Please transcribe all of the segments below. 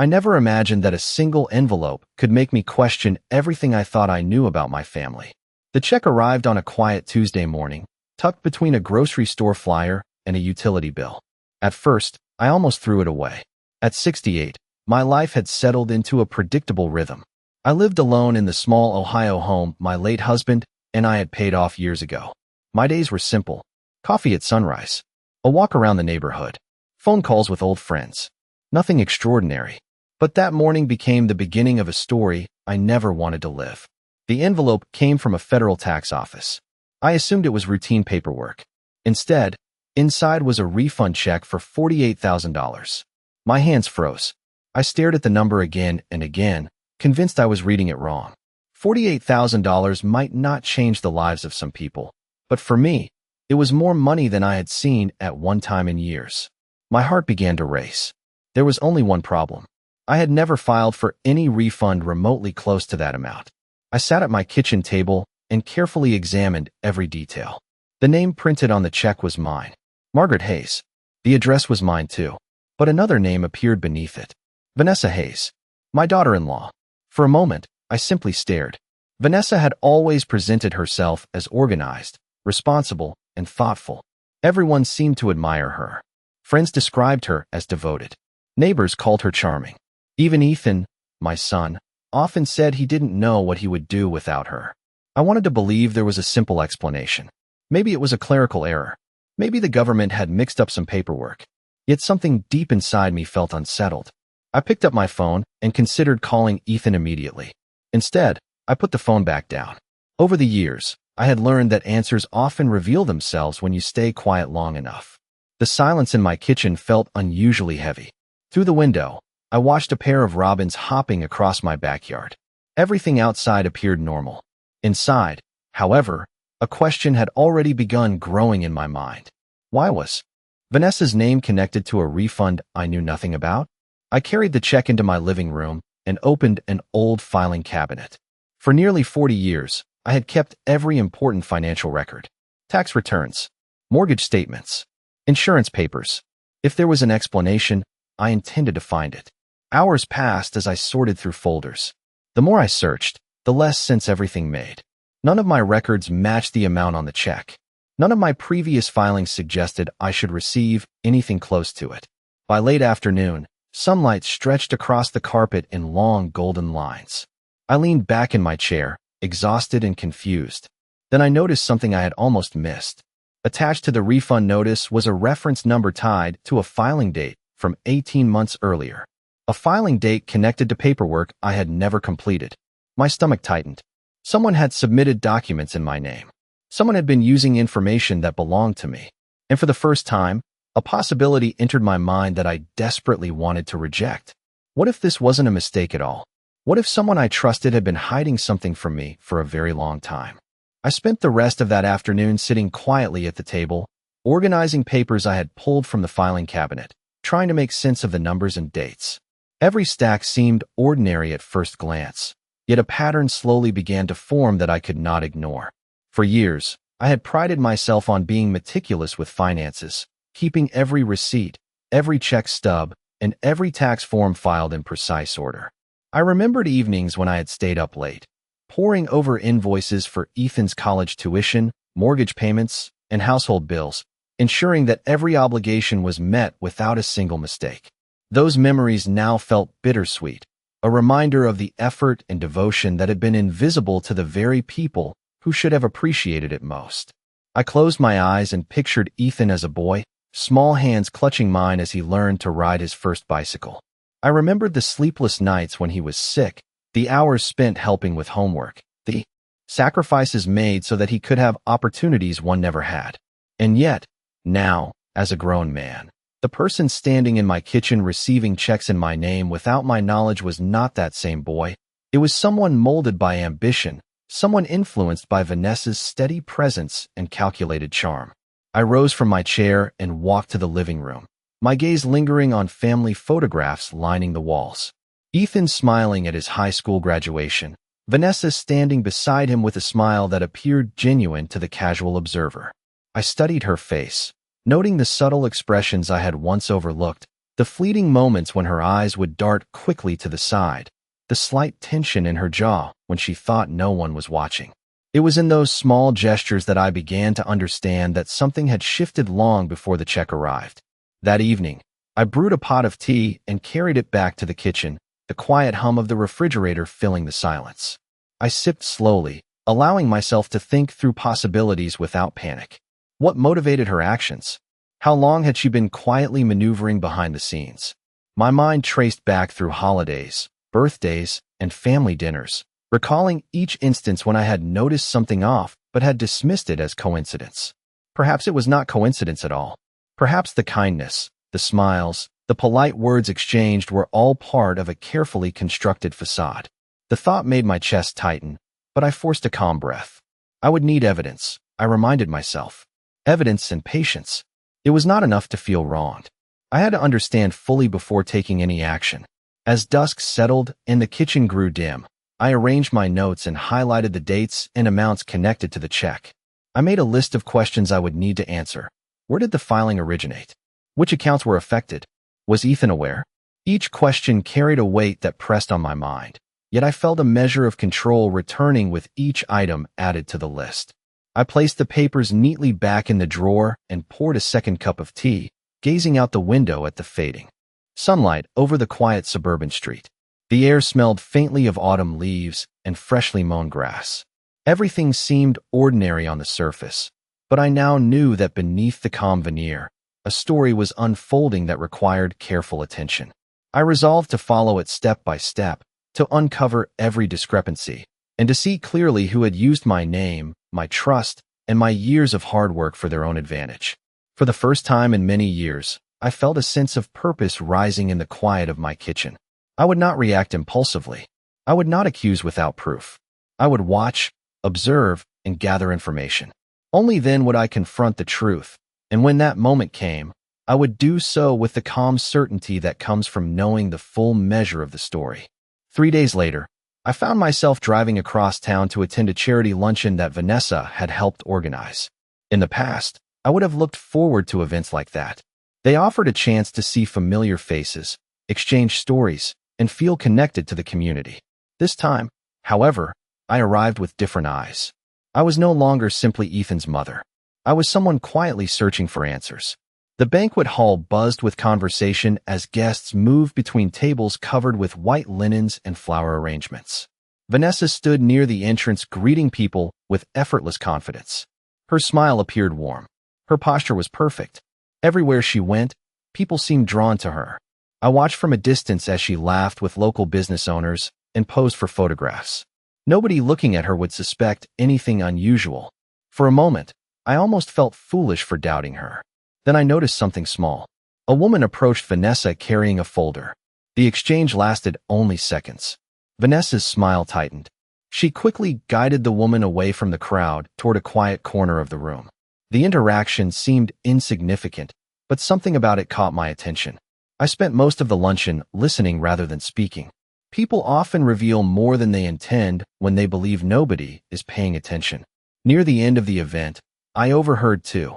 I never imagined that a single envelope could make me question everything I thought I knew about my family. The check arrived on a quiet Tuesday morning, tucked between a grocery store flyer and a utility bill. At first, I almost threw it away. At 68, my life had settled into a predictable rhythm. I lived alone in the small Ohio home my late husband and I had paid off years ago. My days were simple: coffee at sunrise, a walk around the neighborhood, phone calls with old friends. Nothing extraordinary. But that morning became the beginning of a story I never wanted to live. The envelope came from a federal tax office. I assumed it was routine paperwork. Instead, inside was a refund check for $48,000. My hands froze. I stared at the number again and again, convinced I was reading it wrong. $48,000 might not change the lives of some people, but for me, it was more money than I had seen at one time in years. My heart began to race. There was only one problem. I had never filed for any refund remotely close to that amount. I sat at my kitchen table and carefully examined every detail. The name printed on the check was mine, Margaret Hayes. The address was mine too, but another name appeared beneath it. Vanessa Hayes, my daughter-in-law. For a moment, I simply stared. Vanessa had always presented herself as organized, responsible, and thoughtful. Everyone seemed to admire her. Friends described her as devoted. Neighbors called her charming. Even Ethan, my son, often said he didn't know what he would do without her. I wanted to believe there was a simple explanation. Maybe it was a clerical error. Maybe the government had mixed up some paperwork. Yet something deep inside me felt unsettled. I picked up my phone and considered calling Ethan immediately. Instead, I put the phone back down. Over the years, I had learned that answers often reveal themselves when you stay quiet long enough. The silence in my kitchen felt unusually heavy. Through the window, I watched a pair of robins hopping across my backyard. Everything outside appeared normal. Inside, however, a question had already begun growing in my mind. Why was Vanessa's name connected to a refund I knew nothing about? I carried the check into my living room and opened an old filing cabinet. For nearly 40 years, I had kept every important financial record: tax returns, mortgage statements, insurance papers. If there was an explanation, I intended to find it. Hours passed as I sorted through folders. The more I searched, the less sense everything made. None of my records matched the amount on the check. None of my previous filings suggested I should receive anything close to it. By late afternoon, sunlight stretched across the carpet in long golden lines. I leaned back in my chair, exhausted and confused. Then I noticed something I had almost missed. Attached to the refund notice was a reference number tied to a filing date from 18 months earlier. A filing date connected to paperwork I had never completed. My stomach tightened. Someone had submitted documents in my name. Someone had been using information that belonged to me. And for the first time, a possibility entered my mind that I desperately wanted to reject. What if this wasn't a mistake at all? What if someone I trusted had been hiding something from me for a very long time? I spent the rest of that afternoon sitting quietly at the table, organizing papers I had pulled from the filing cabinet, trying to make sense of the numbers and dates. Every stack seemed ordinary at first glance, yet a pattern slowly began to form that I could not ignore. For years, I had prided myself on being meticulous with finances, keeping every receipt, every check stub, and every tax form filed in precise order. I remembered evenings when I had stayed up late, poring over invoices for Ethan's college tuition, mortgage payments, and household bills, ensuring that every obligation was met without a single mistake. Those memories now felt bittersweet, a reminder of the effort and devotion that had been invisible to the very people who should have appreciated it most. I closed my eyes and pictured Ethan as a boy, small hands clutching mine as he learned to ride his first bicycle. I remembered the sleepless nights when he was sick, the hours spent helping with homework, the sacrifices made so that he could have opportunities one never had. And yet, now, as a grown man, the person standing in my kitchen receiving checks in my name without my knowledge was not that same boy. It was someone molded by ambition, someone influenced by Vanessa's steady presence and calculated charm. I rose from my chair and walked to the living room, my gaze lingering on family photographs lining the walls. Ethan smiling at his high school graduation, Vanessa standing beside him with a smile that appeared genuine to the casual observer. I studied her face, noting the subtle expressions I had once overlooked, The fleeting moments when her eyes would dart quickly to the side, the slight tension in her jaw when she thought no one was watching. It was in those small gestures that I began to understand that something had shifted long before the check arrived. That evening, I brewed a pot of tea and carried it back to the kitchen, the quiet hum of the refrigerator filling the silence. I sipped slowly, allowing myself to think through possibilities without panic. What motivated her actions? How long had she been quietly maneuvering behind the scenes? My mind traced back through holidays, birthdays, and family dinners, recalling each instance when I had noticed something off but had dismissed it as coincidence. Perhaps it was not coincidence at all. Perhaps the kindness, the smiles, the polite words exchanged were all part of a carefully constructed facade. The thought made my chest tighten, but I forced a calm breath. I would need evidence, I reminded myself. Evidence and patience. It was not enough to feel wronged. I had to understand fully before taking any action. As dusk settled and the kitchen grew dim, I arranged my notes and highlighted the dates and amounts connected to the check. I made a list of questions I would need to answer. Where did the filing originate? Which accounts were affected? Was Ethan aware? Each question carried a weight that pressed on my mind, yet I felt a measure of control returning with each item added to the list. I placed the papers neatly back in the drawer and poured a second cup of tea, gazing out the window at the fading sunlight over the quiet suburban street. The air smelled faintly of autumn leaves and freshly mown grass. Everything seemed ordinary on the surface, but I now knew that beneath the calm veneer, a story was unfolding that required careful attention. I resolved to follow it step by step, to uncover every discrepancy, and to see clearly who had used my name, my trust, and my years of hard work for their own advantage. For the first time in many years, I felt a sense of purpose rising in the quiet of my kitchen. I would not react impulsively. I would not accuse without proof. I would watch, observe, and gather information. Only then would I confront the truth, and when that moment came, I would do so with the calm certainty that comes from knowing the full measure of the story. 3 days later, I found myself driving across town to attend a charity luncheon that Vanessa had helped organize. In the past, I would have looked forward to events like that. They offered a chance to see familiar faces, exchange stories, and feel connected to the community. This time, however, I arrived with different eyes. I was no longer simply Ethan's mother. I was someone quietly searching for answers. The banquet hall buzzed with conversation as guests moved between tables covered with white linens and flower arrangements. Vanessa stood near the entrance greeting people with effortless confidence. Her smile appeared warm. Her posture was perfect. Everywhere she went, people seemed drawn to her. I watched from a distance as she laughed with local business owners and posed for photographs. Nobody looking at her would suspect anything unusual. For a moment, I almost felt foolish for doubting her. Then I noticed something small. A woman approached Vanessa carrying a folder. The exchange lasted only seconds. Vanessa's smile tightened. She quickly guided the woman away from the crowd toward a quiet corner of the room. The interaction seemed insignificant, but something about it caught my attention. I spent most of the luncheon listening rather than speaking. People often reveal more than they intend when they believe nobody is paying attention. Near the end of the event, I overheard two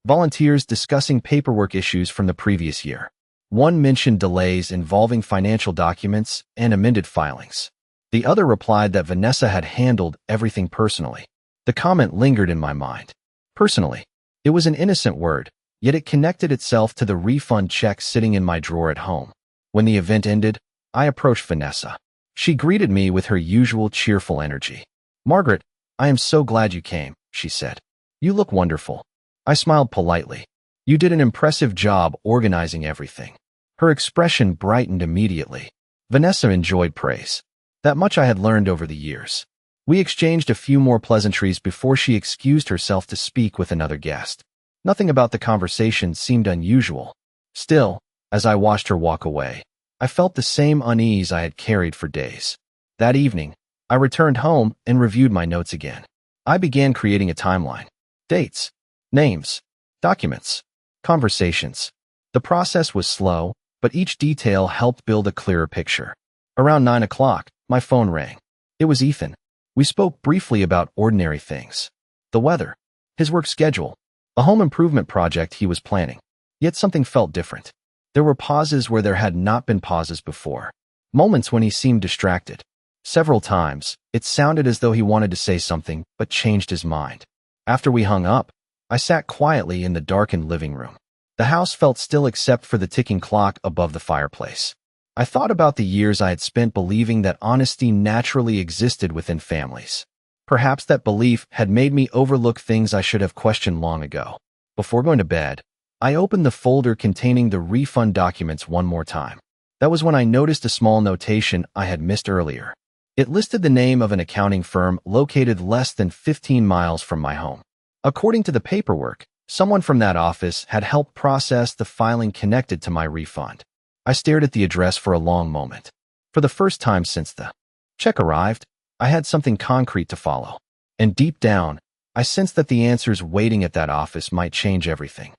volunteers discussing paperwork issues from the previous year. One mentioned delays involving financial documents and amended filings. The other replied that Vanessa had handled everything personally. The comment lingered in my mind. Personally. It was an innocent word, yet it connected itself to the refund check sitting in my drawer at home. When the event ended, I approached Vanessa. She greeted me with her usual cheerful energy. "Margaret, I am so glad you came," she said. "You look wonderful." I smiled politely. "You did an impressive job organizing everything." Her expression brightened immediately. Vanessa enjoyed praise. That much I had learned over the years. We exchanged a few more pleasantries before she excused herself to speak with another guest. Nothing about the conversation seemed unusual. Still, as I watched her walk away, I felt the same unease I had carried for days. That evening, I returned home and reviewed my notes again. I began creating a timeline. Dates, names, documents, conversations. The process was slow, but each detail helped build a clearer picture. Around 9 o'clock, my phone rang. It was Ethan. We spoke briefly about ordinary things. The weather, his work schedule, a home improvement project he was planning. Yet something felt different. There were pauses where there had not been pauses before. Moments when he seemed distracted. Several times, it sounded as though he wanted to say something, but changed his mind. After we hung up, I sat quietly in the darkened living room. The house felt still except for the ticking clock above the fireplace. I thought about the years I had spent believing that honesty naturally existed within families. Perhaps that belief had made me overlook things I should have questioned long ago. Before going to bed, I opened the folder containing the refund documents one more time. That was when I noticed a small notation I had missed earlier. It listed the name of an accounting firm located less than 15 miles from my home. According to the paperwork, someone from that office had helped process the filing connected to my refund. I stared at the address for a long moment. For the first time since the check arrived, I had something concrete to follow. And deep down, I sensed that the answers waiting at that office might change everything.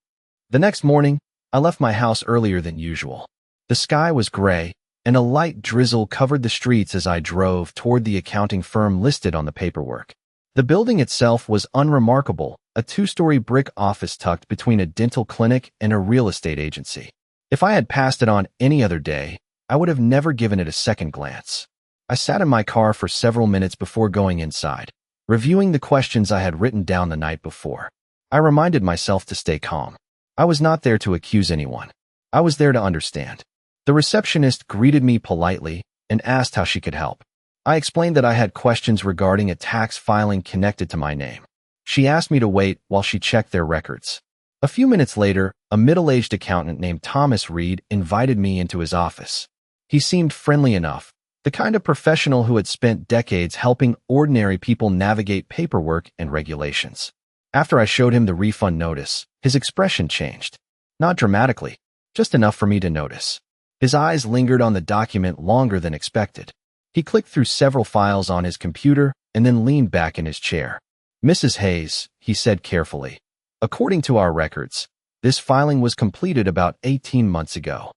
The next morning, I left my house earlier than usual. The sky was gray, and a light drizzle covered the streets as I drove toward the accounting firm listed on the paperwork. The building itself was unremarkable, a two-story brick office tucked between a dental clinic and a real estate agency. If I had passed it on any other day, I would have never given it a second glance. I sat in my car for several minutes before going inside, reviewing the questions I had written down the night before. I reminded myself to stay calm. I was not there to accuse anyone. I was there to understand. The receptionist greeted me politely and asked how she could help. I explained that I had questions regarding a tax filing connected to my name. She asked me to wait while she checked their records. A few minutes later, a middle-aged accountant named Thomas Reed invited me into his office. He seemed friendly enough, the kind of professional who had spent decades helping ordinary people navigate paperwork and regulations. After I showed him the refund notice, his expression changed. Not dramatically, just enough for me to notice. His eyes lingered on the document longer than expected. He clicked through several files on his computer and then leaned back in his chair. "Mrs. Hayes," he said carefully, "according to our records, this filing was completed about 18 months ago."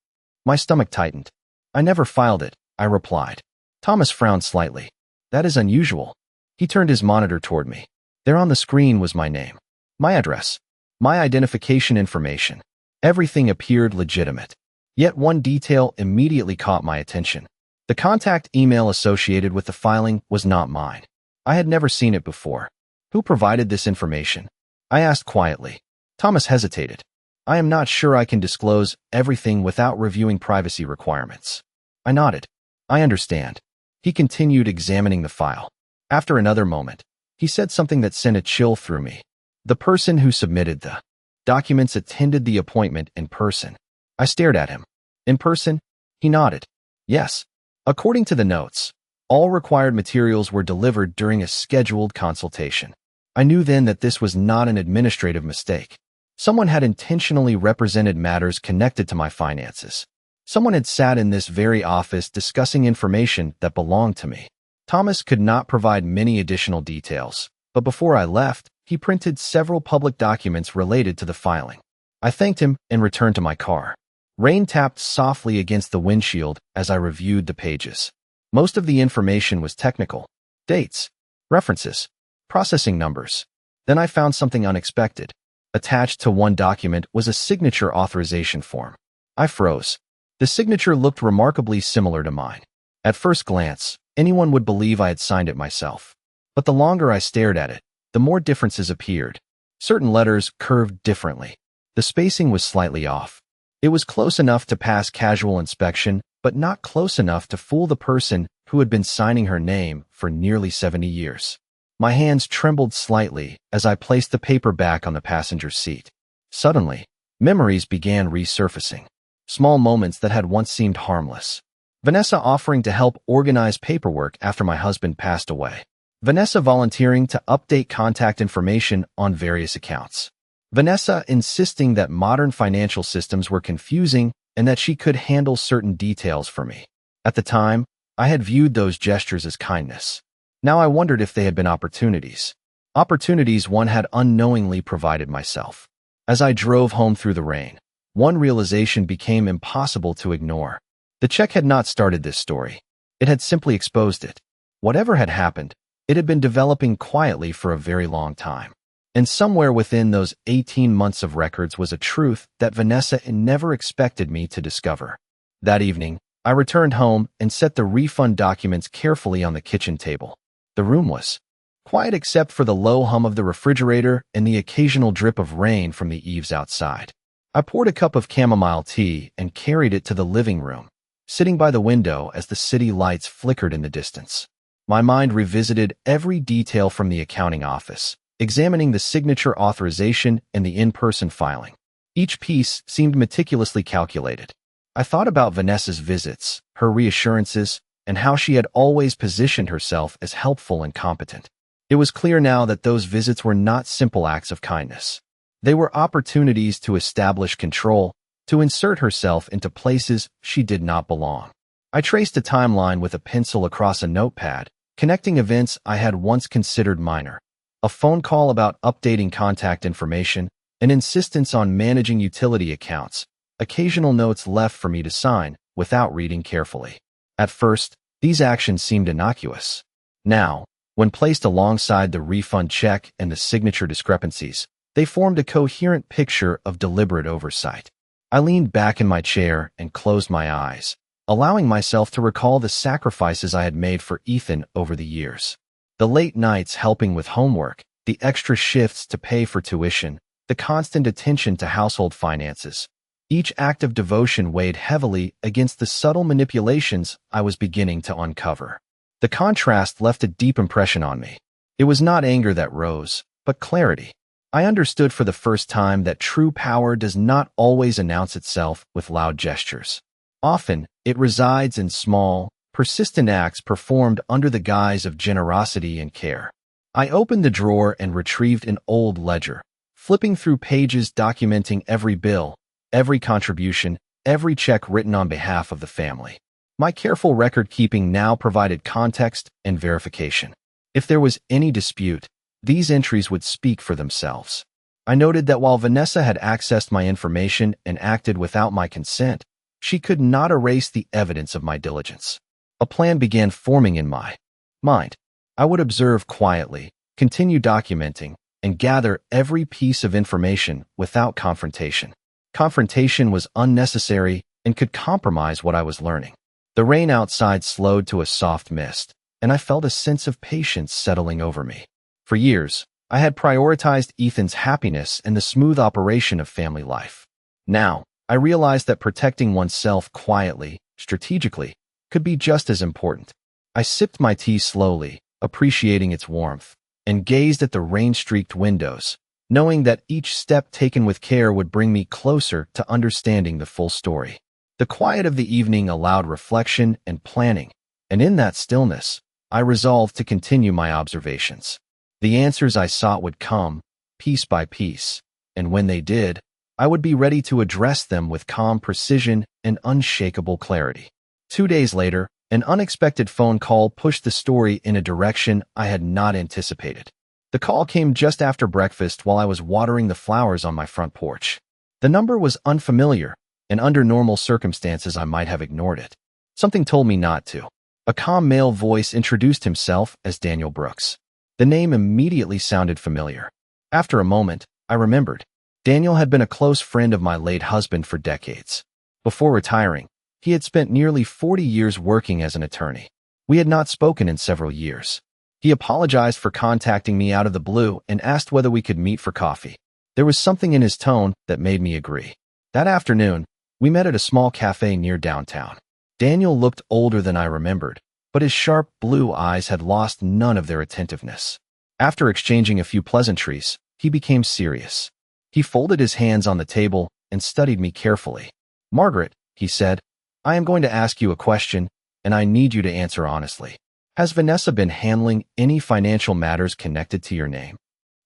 My stomach tightened. "I never filed it," I replied. Thomas frowned slightly. "That is unusual." He turned his monitor toward me. There on the screen was my name, my address, my identification information. Everything appeared legitimate. Yet one detail immediately caught my attention. The contact email associated with the filing was not mine. I had never seen it before. "Who provided this information?" I asked quietly. Thomas hesitated. "I am not sure I can disclose everything without reviewing privacy requirements." I nodded. "I understand." He continued examining the file. After another moment, he said something that sent a chill through me. "The person who submitted the documents attended the appointment in person." I stared at him. "In person?" He nodded. "Yes. According to the notes, all required materials were delivered during a scheduled consultation." I knew then that this was not an administrative mistake. Someone had intentionally represented matters connected to my finances. Someone had sat in this very office discussing information that belonged to me. Thomas could not provide many additional details, but before I left, he printed several public documents related to the filing. I thanked him and returned to my car. Rain tapped softly against the windshield as I reviewed the pages. Most of the information was technical. Dates, references, processing numbers. Then I found something unexpected. Attached to one document was a signature authorization form. I froze. The signature looked remarkably similar to mine. At first glance, anyone would believe I had signed it myself. But the longer I stared at it, the more differences appeared. Certain letters curved differently. The spacing was slightly off. It was close enough to pass casual inspection, but not close enough to fool the person who had been signing her name for nearly 70 years. My hands trembled slightly as I placed the paper back on the passenger seat. Suddenly, memories began resurfacing. Small moments that had once seemed harmless. Vanessa offering to help organize paperwork after my husband passed away. Vanessa volunteering to update contact information on various accounts. Vanessa insisting that modern financial systems were confusing and that she could handle certain details for me. At the time, I had viewed those gestures as kindness. Now I wondered if they had been opportunities. Opportunities one had unknowingly provided myself. As I drove home through the rain, one realization became impossible to ignore. The check had not started this story. It had simply exposed it. Whatever had happened, it had been developing quietly for a very long time. And somewhere within those 18 months of records was a truth that Vanessa never expected me to discover. That evening, I returned home and set the refund documents carefully on the kitchen table. The room was quiet except for the low hum of the refrigerator and the occasional drip of rain from the eaves outside. I poured a cup of chamomile tea and carried it to the living room, sitting by the window as the city lights flickered in the distance. My mind revisited every detail from the accounting office, examining the signature authorization and the in-person filing. Each piece seemed meticulously calculated. I thought about Vanessa's visits, her reassurances, and how she had always positioned herself as helpful and competent. It was clear now that those visits were not simple acts of kindness. They were opportunities to establish control, to insert herself into places she did not belong. I traced a timeline with a pencil across a notepad, connecting events I had once considered minor. A phone call about updating contact information, an insistence on managing utility accounts, occasional notes left for me to sign without reading carefully. At first, these actions seemed innocuous. Now, when placed alongside the refund check and the signature discrepancies, they formed a coherent picture of deliberate oversight. I leaned back in my chair and closed my eyes, allowing myself to recall the sacrifices I had made for Ethan over the years. The late nights helping with homework, the extra shifts to pay for tuition, the constant attention to household finances. Each act of devotion weighed heavily against the subtle manipulations I was beginning to uncover. The contrast left a deep impression on me. It was not anger that rose, but clarity. I understood for the first time that true power does not always announce itself with loud gestures. Often, it resides in small, persistent acts performed under the guise of generosity and care. I opened the drawer and retrieved an old ledger, flipping through pages documenting every bill, every contribution, every check written on behalf of the family. My careful record-keeping now provided context and verification. If there was any dispute, these entries would speak for themselves. I noted that while Vanessa had accessed my information and acted without my consent, she could not erase the evidence of my diligence. A plan began forming in my mind. I would observe quietly, continue documenting, and gather every piece of information without confrontation. Confrontation was unnecessary and could compromise what I was learning. The rain outside slowed to a soft mist, and I felt a sense of patience settling over me. For years, I had prioritized Ethan's happiness and the smooth operation of family life. Now, I realized that protecting oneself quietly, strategically, could be just as important. I sipped my tea slowly, appreciating its warmth, and gazed at the rain-streaked windows, knowing that each step taken with care would bring me closer to understanding the full story. The quiet of the evening allowed reflection and planning, and in that stillness, I resolved to continue my observations. The answers I sought would come, piece by piece, and when they did, I would be ready to address them with calm precision and unshakable clarity. 2 days later, an unexpected phone call pushed the story in a direction I had not anticipated. The call came just after breakfast while I was watering the flowers on my front porch. The number was unfamiliar, and under normal circumstances I might have ignored it. Something told me not to. A calm male voice introduced himself as Daniel Brooks. The name immediately sounded familiar. After a moment, I remembered. Daniel had been a close friend of my late husband for decades. Before retiring, he had spent nearly 40 years working as an attorney. We had not spoken in several years. He apologized for contacting me out of the blue and asked whether we could meet for coffee. There was something in his tone that made me agree. That afternoon, we met at a small cafe near downtown. Daniel looked older than I remembered, but his sharp blue eyes had lost none of their attentiveness. After exchanging a few pleasantries, he became serious. He folded his hands on the table and studied me carefully. "Margaret," he said, "I am going to ask you a question, and I need you to answer honestly. Has Vanessa been handling any financial matters connected to your name?"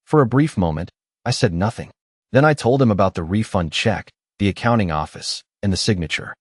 For a brief moment, I said nothing. Then I told him about the refund check, the accounting office, and the signature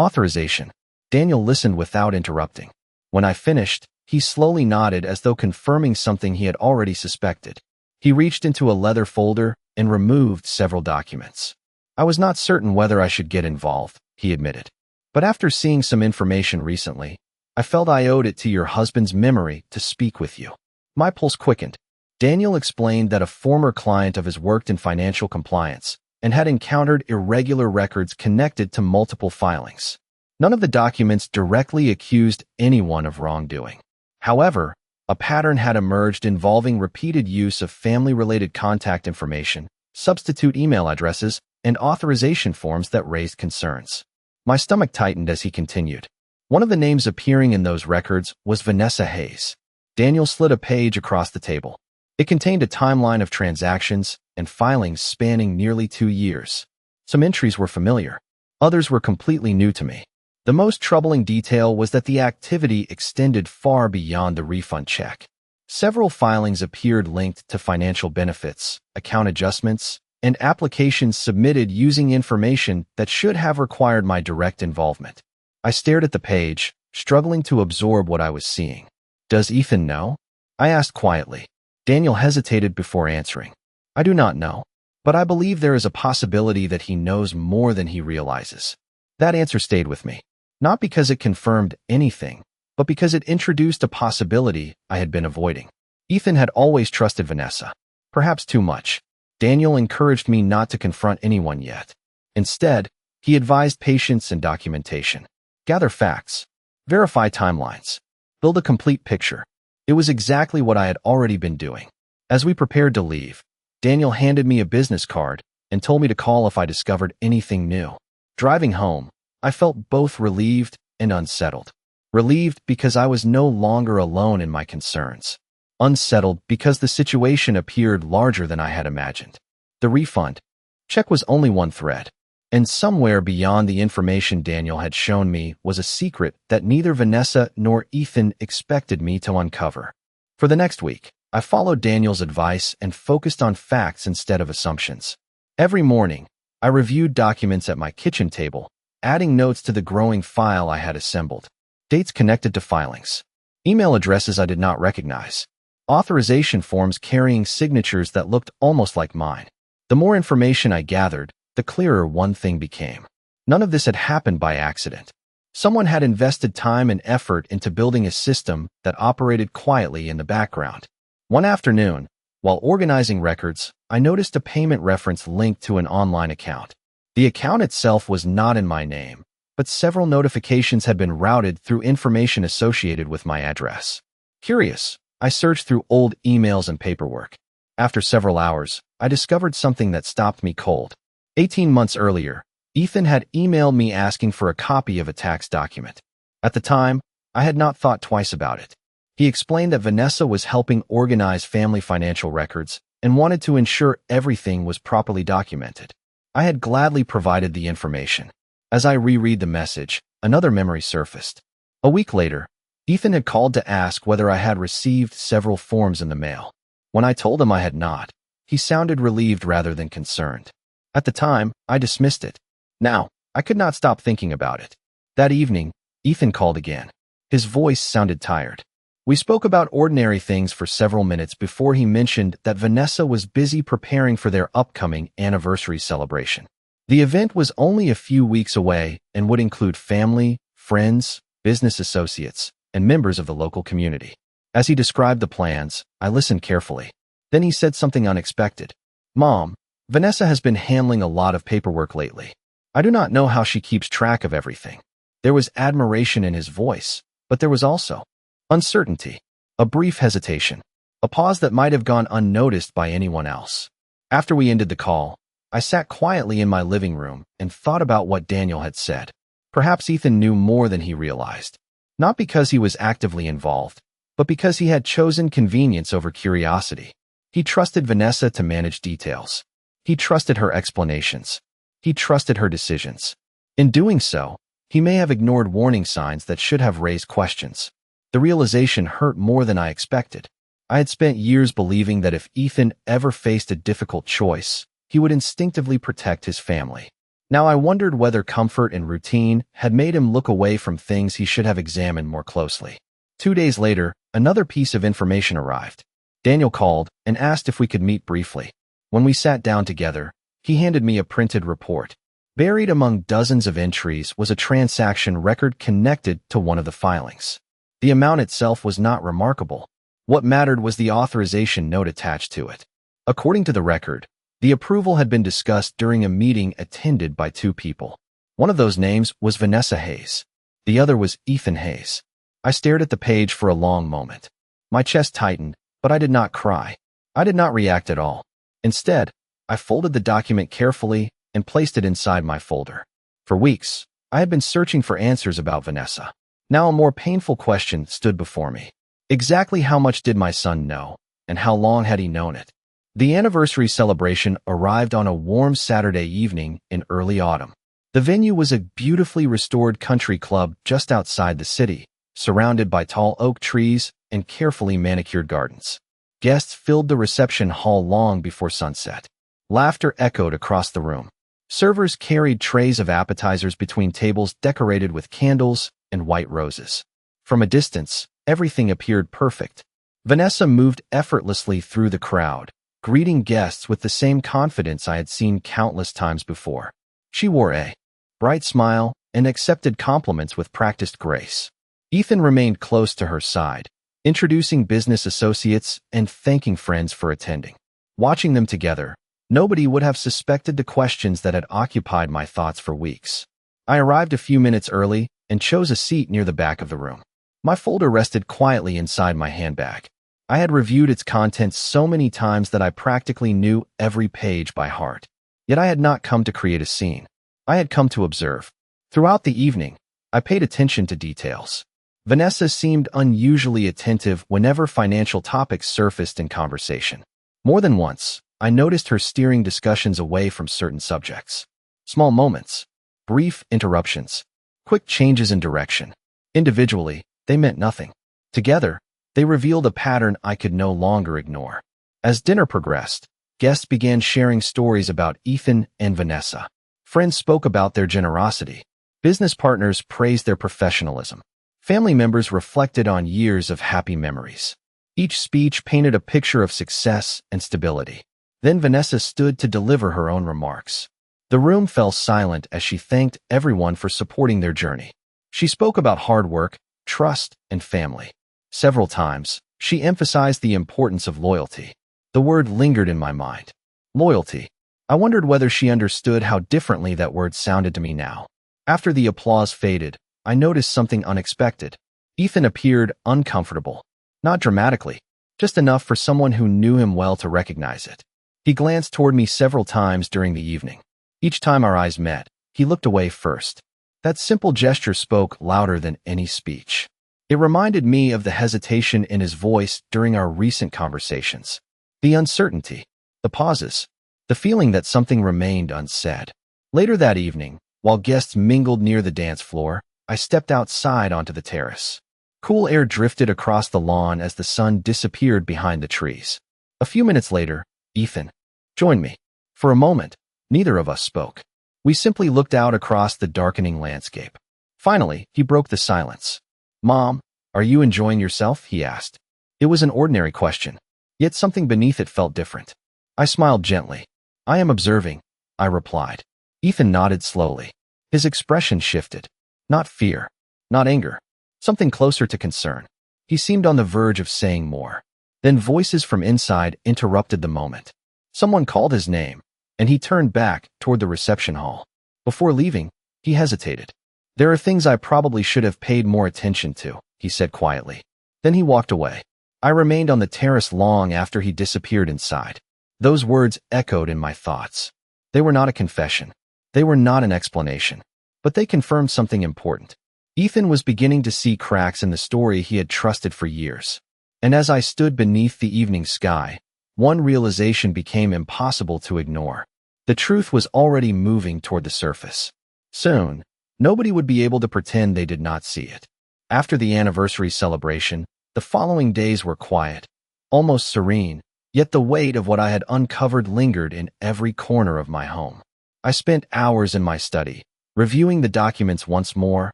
authorization. Daniel listened without interrupting. When I finished, he slowly nodded as though confirming something he had already suspected. He reached into a leather folder and removed several documents. "I was not certain whether I should get involved," he admitted. "But after seeing some information recently, I felt I owed it to your husband's memory to speak with you." My pulse quickened. Daniel explained that a former client of his worked in financial compliance and had encountered irregular records connected to multiple filings. None of the documents directly accused anyone of wrongdoing. However, a pattern had emerged involving repeated use of family-related contact information, substitute email addresses, and authorization forms that raised concerns. My stomach tightened as he continued. One of the names appearing in those records was Vanessa Hayes. Daniel slid a page across the table. It contained a timeline of transactions and filings spanning nearly 2 years. Some entries were familiar. Others were completely new to me. The most troubling detail was that the activity extended far beyond the refund check. Several filings appeared linked to financial benefits, account adjustments, and applications submitted using information that should have required my direct involvement. I stared at the page, struggling to absorb what I was seeing. "Does Ethan know?" I asked quietly. Daniel hesitated before answering. "I do not know, but I believe there is a possibility that he knows more than he realizes." That answer stayed with me, not because it confirmed anything, but because it introduced a possibility I had been avoiding. Ethan had always trusted Vanessa, perhaps too much. Daniel encouraged me not to confront anyone yet. Instead, he advised patience and documentation. Gather facts. Verify timelines. Build a complete picture. It was exactly what I had already been doing. As we prepared to leave, Daniel handed me a business card and told me to call if I discovered anything new. Driving home, I felt both relieved and unsettled. Relieved because I was no longer alone in my concerns. Unsettled because the situation appeared larger than I had imagined. The refund check was only one thread, and somewhere beyond the information Daniel had shown me was a secret that neither Vanessa nor Ethan expected me to uncover. For the next week, I followed Daniel's advice and focused on facts instead of assumptions. Every morning, I reviewed documents at my kitchen table, adding notes to the growing file I had assembled. Dates connected to filings. Email addresses I did not recognize. Authorization forms carrying signatures that looked almost like mine. The more information I gathered, the clearer one thing became. None of this had happened by accident. Someone had invested time and effort into building a system that operated quietly in the background. One afternoon, while organizing records, I noticed a payment reference linked to an online account. The account itself was not in my name, but several notifications had been routed through information associated with my address. Curious, I searched through old emails and paperwork. After several hours, I discovered something that stopped me cold. 18 months earlier, Ethan had emailed me asking for a copy of a tax document. At the time, I had not thought twice about it. He explained that Vanessa was helping organize family financial records and wanted to ensure everything was properly documented. I had gladly provided the information. As I reread the message, another memory surfaced. A week later, Ethan had called to ask whether I had received several forms in the mail. When I told him I had not, he sounded relieved rather than concerned. At the time, I dismissed it. Now, I could not stop thinking about it. That evening, Ethan called again. His voice sounded tired. We spoke about ordinary things for several minutes before he mentioned that Vanessa was busy preparing for their upcoming anniversary celebration. The event was only a few weeks away and would include family, friends, business associates, and members of the local community. As he described the plans, I listened carefully. Then he said something unexpected. "Mom, Vanessa has been handling a lot of paperwork lately. I do not know how she keeps track of everything." There was admiration in his voice, but there was also uncertainty, a brief hesitation, a pause that might have gone unnoticed by anyone else. After we ended the call, I sat quietly in my living room and thought about what Daniel had said. Perhaps Ethan knew more than he realized, not because he was actively involved, but because he had chosen convenience over curiosity. He trusted Vanessa to manage details. He trusted her explanations. He trusted her decisions. In doing so, he may have ignored warning signs that should have raised questions. The realization hurt more than I expected. I had spent years believing that if Ethan ever faced a difficult choice, he would instinctively protect his family. Now I wondered whether comfort and routine had made him look away from things he should have examined more closely. 2 days later, another piece of information arrived. Daniel called and asked if we could meet briefly. When we sat down together, he handed me a printed report. Buried among dozens of entries was a transaction record connected to one of the filings. The amount itself was not remarkable, What mattered was the authorization note attached to it. According to the record, the approval had been discussed during a meeting attended by two people. One of those names was Vanessa Hayes. The other was Ethan Hayes. I stared at the page for a long moment. My chest tightened, but I did not cry. I did not react at all. Instead, I folded the document carefully and placed it inside my folder. For weeks, I had been searching for answers about Vanessa. Now a more painful question stood before me. Exactly how much did my son know, and how long had he known it? The anniversary celebration arrived on a warm Saturday evening in early autumn. The venue was a beautifully restored country club just outside the city, surrounded by tall oak trees and carefully manicured gardens. Guests filled the reception hall long before sunset. Laughter echoed across the room. Servers carried trays of appetizers between tables decorated with candles and white roses. From a distance, everything appeared perfect. Vanessa moved effortlessly through the crowd, greeting guests with the same confidence I had seen countless times before. She wore a bright smile and accepted compliments with practiced grace. Ethan remained close to her side, introducing business associates and thanking friends for attending. Watching them together, nobody would have suspected the questions that had occupied my thoughts for weeks. I arrived a few minutes early and chose a seat near the back of the room. My folder rested quietly inside my handbag. I had reviewed its contents so many times that I practically knew every page by heart. Yet I had not come to create a scene. I had come to observe. Throughout the evening, I paid attention to details. Vanessa seemed unusually attentive whenever financial topics surfaced in conversation. More than once, I noticed her steering discussions away from certain subjects. Small moments, brief interruptions, quick changes in direction. Individually, they meant nothing. Together, they revealed a pattern I could no longer ignore. As dinner progressed, guests began sharing stories about Ethan and Vanessa. Friends spoke about their generosity. Business partners praised their professionalism. Family members reflected on years of happy memories. Each speech painted a picture of success and stability. Then Vanessa stood to deliver her own remarks. The room fell silent as she thanked everyone for supporting their journey. She spoke about hard work, trust, and family. Several times, she emphasized the importance of loyalty. The word lingered in my mind. Loyalty. I wondered whether she understood how differently that word sounded to me now. After the applause faded, I noticed something unexpected. Ethan appeared uncomfortable. Not dramatically, just enough for someone who knew him well to recognize it. He glanced toward me several times during the evening. Each time our eyes met, he looked away first. That simple gesture spoke louder than any speech. It reminded me of the hesitation in his voice during our recent conversations. The uncertainty, the pauses, the feeling that something remained unsaid. Later that evening, while guests mingled near the dance floor, I stepped outside onto the terrace. Cool air drifted across the lawn as the sun disappeared behind the trees. A few minutes later, Ethan joined me. For a moment, neither of us spoke. We simply looked out across the darkening landscape. Finally, he broke the silence. "Mom, are you enjoying yourself?" he asked. It was an ordinary question, yet something beneath it felt different. I smiled gently. "I am observing," I replied. Ethan nodded slowly. His expression shifted. Not fear, not anger, something closer to concern. He seemed on the verge of saying more. Then voices from inside interrupted the moment. Someone called his name, and he turned back toward the reception hall. Before leaving, he hesitated. "There are things I probably should have paid more attention to," he said quietly. Then he walked away. I remained on the terrace long after he disappeared inside. Those words echoed in my thoughts. They were not a confession. They were not an explanation. But they confirmed something important. Ethan was beginning to see cracks in the story he had trusted for years. And as I stood beneath the evening sky, one realization became impossible to ignore. The truth was already moving toward the surface. Soon, nobody would be able to pretend they did not see it. After the anniversary celebration, the following days were quiet, almost serene, yet the weight of what I had uncovered lingered in every corner of my home. I spent hours in my study, reviewing the documents once more,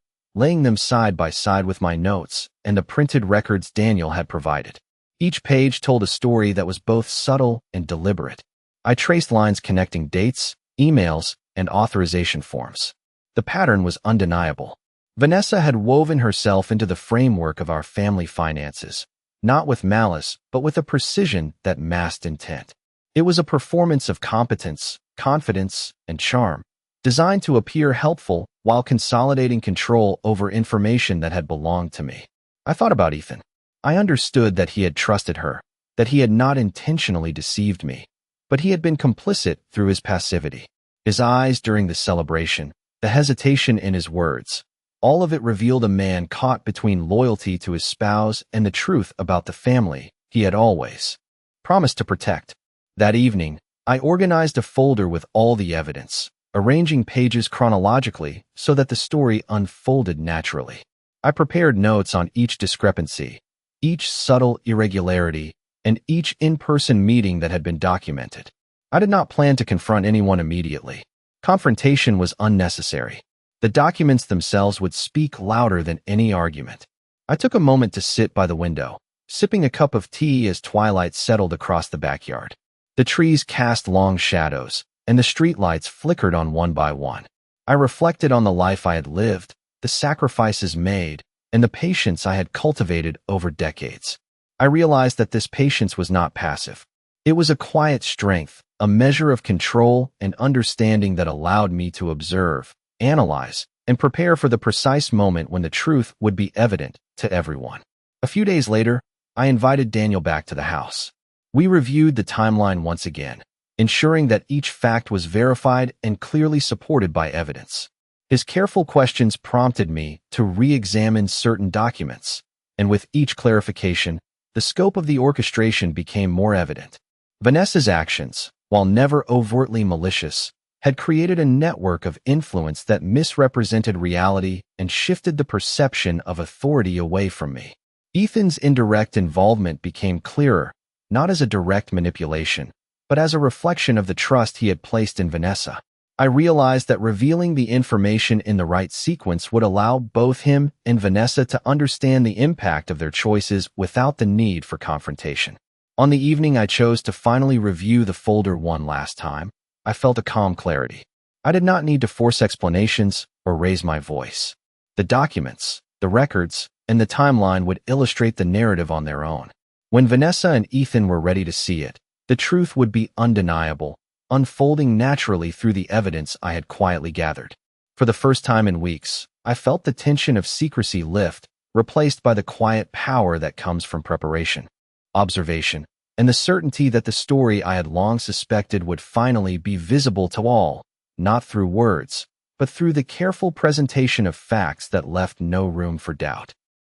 laying them side by side with my notes and the printed records Daniel had provided. Each page told a story that was both subtle and deliberate. I traced lines connecting dates, emails, and authorization forms. The pattern was undeniable. Vanessa had woven herself into the framework of our family finances, not with malice, but with a precision that masked intent. It was a performance of competence, confidence, and charm, designed to appear helpful while consolidating control over information that had belonged to me. I thought about Ethan. I understood that he had trusted her, that he had not intentionally deceived me, but he had been complicit through his passivity. His eyes during the celebration, the hesitation in his words, all of it revealed a man caught between loyalty to his spouse and the truth about the family he had always promised to protect. That evening, I organized a folder with all the evidence, arranging pages chronologically so that the story unfolded naturally. I prepared notes on each discrepancy, each subtle irregularity, and each in-person meeting that had been documented. I did not plan to confront anyone immediately. Confrontation was unnecessary. The documents themselves would speak louder than any argument. I took a moment to sit by the window, sipping a cup of tea as twilight settled across the backyard. The trees cast long shadows, and the streetlights flickered on one by one. I reflected on the life I had lived, the sacrifices made, and the patience I had cultivated over decades. I realized that this patience was not passive. It was a quiet strength, a measure of control and understanding that allowed me to observe, analyze, and prepare for the precise moment when the truth would be evident to everyone. A few days later, I invited Daniel back to the house. We reviewed the timeline once again, ensuring that each fact was verified and clearly supported by evidence. His careful questions prompted me to re-examine certain documents, and with each clarification, the scope of the orchestration became more evident. Vanessa's actions, while never overtly malicious, had created a network of influence that misrepresented reality and shifted the perception of authority away from me. Ethan's indirect involvement became clearer, not as a direct manipulation, but as a reflection of the trust he had placed in Vanessa. I realized that revealing the information in the right sequence would allow both him and Vanessa to understand the impact of their choices without the need for confrontation. On the evening I chose to finally review the folder one last time, I felt a calm clarity. I did not need to force explanations or raise my voice. The documents, the records, and the timeline would illustrate the narrative on their own. When Vanessa and Ethan were ready to see it, the truth would be undeniable, unfolding naturally through the evidence I had quietly gathered. For the first time in weeks, I felt the tension of secrecy lift, replaced by the quiet power that comes from preparation, observation, and the certainty that the story I had long suspected would finally be visible to all, not through words, but through the careful presentation of facts that left no room for doubt.